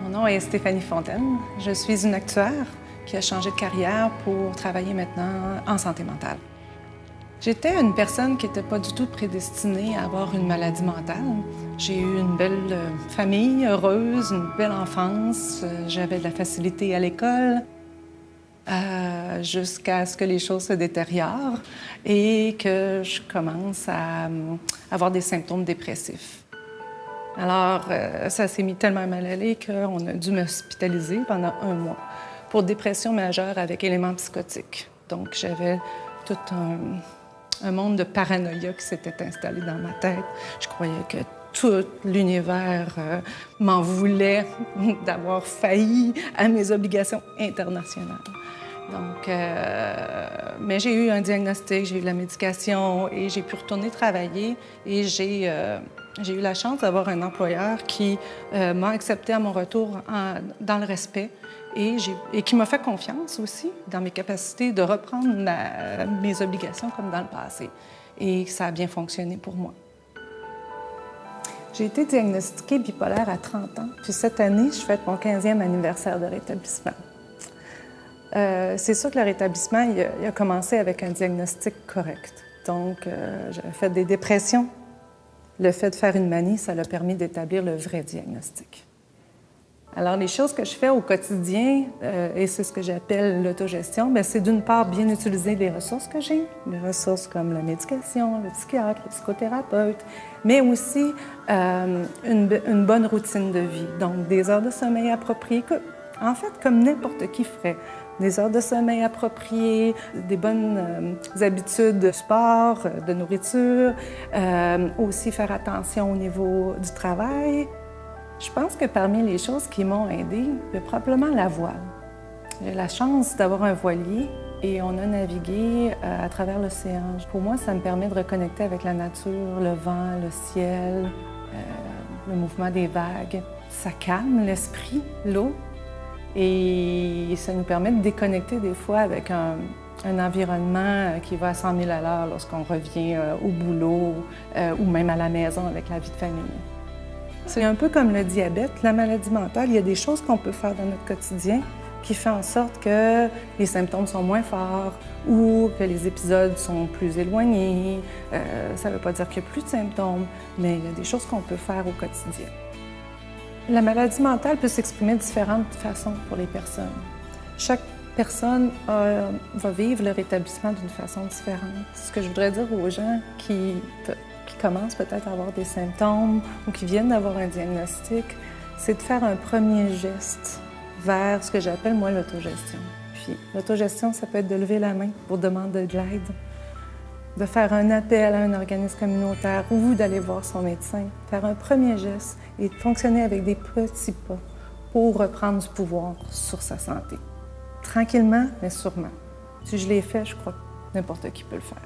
Mon nom est Stéphanie Fontaine. Je suis une actuaire qui a changé de carrière pour travailler maintenant en santé mentale. J'étais une personne qui n'était pas du tout prédestinée à avoir une maladie mentale. J'ai eu une belle famille heureuse, une belle enfance. J'avais de la facilité à l'école jusqu'à ce que les choses se détériorent et que je commence à avoir des symptômes dépressifs. Alors, ça s'est mis tellement mal aller qu'on a dû m'hospitaliser pendant 1 mois pour dépression majeure avec éléments psychotiques. Donc, j'avais tout un monde de paranoïa qui s'était installé dans ma tête. Je croyais que tout l'univers m'en voulait d'avoir failli à mes obligations internationales. Donc, mais j'ai eu un diagnostic, j'ai eu de la médication et j'ai pu retourner travailler. Et j'ai eu la chance d'avoir un employeur qui m'a accepté à mon retour dans le respect et qui m'a fait confiance aussi dans mes capacités de reprendre mes obligations comme dans le passé. Et ça a bien fonctionné pour moi. J'ai été diagnostiquée bipolaire à 30 ans. Puis cette année, je fête mon 15e anniversaire de rétablissement. C'est sûr que le rétablissement, il a commencé avec un diagnostic correct. Donc, j'avais fait des dépressions. Le fait de faire une manie, ça l'a permis d'établir le vrai diagnostic. Alors, les choses que je fais au quotidien, et c'est ce que j'appelle l'autogestion, bien, c'est d'une part bien utiliser les ressources que j'ai, les ressources comme la médication, le psychiatre, le psychothérapeute, mais aussi une bonne routine de vie. Donc, des heures de sommeil appropriées, en fait, comme n'importe qui ferait. Des heures de sommeil appropriées, des bonnes habitudes de sport, de nourriture, aussi faire attention au niveau du travail. Je pense que parmi les choses qui m'ont aidée, il y a probablement la voile. J'ai la chance d'avoir un voilier et on a navigué à travers l'océan. Pour moi, ça me permet de reconnecter avec la nature, le vent, le ciel, le mouvement des vagues. Ça calme l'esprit, l'eau. Et ça nous permet de déconnecter des fois avec un environnement qui va à 100 000 à l'heure lorsqu'on revient au boulot ou même à la maison avec la vie de famille. C'est un peu comme le diabète, la maladie mentale. Il y a des choses qu'on peut faire dans notre quotidien qui font en sorte que les symptômes sont moins forts ou que les épisodes sont plus éloignés. Ça ne veut pas dire qu'il n'y a plus de symptômes, mais il y a des choses qu'on peut faire au quotidien. La maladie mentale peut s'exprimer de différentes façons pour les personnes. Chaque personne va vivre le rétablissement d'une façon différente. Ce que je voudrais dire aux gens qui commencent peut-être à avoir des symptômes ou qui viennent d'avoir un diagnostic, c'est de faire un premier geste vers ce que j'appelle, moi, l'autogestion. Puis l'autogestion, ça peut être de lever la main pour demander de l'aide, de faire un appel à un organisme communautaire ou d'aller voir son médecin, faire un premier geste et de fonctionner avec des petits pas pour reprendre du pouvoir sur sa santé. Tranquillement, mais sûrement. Si je l'ai fait, je crois que n'importe qui peut le faire.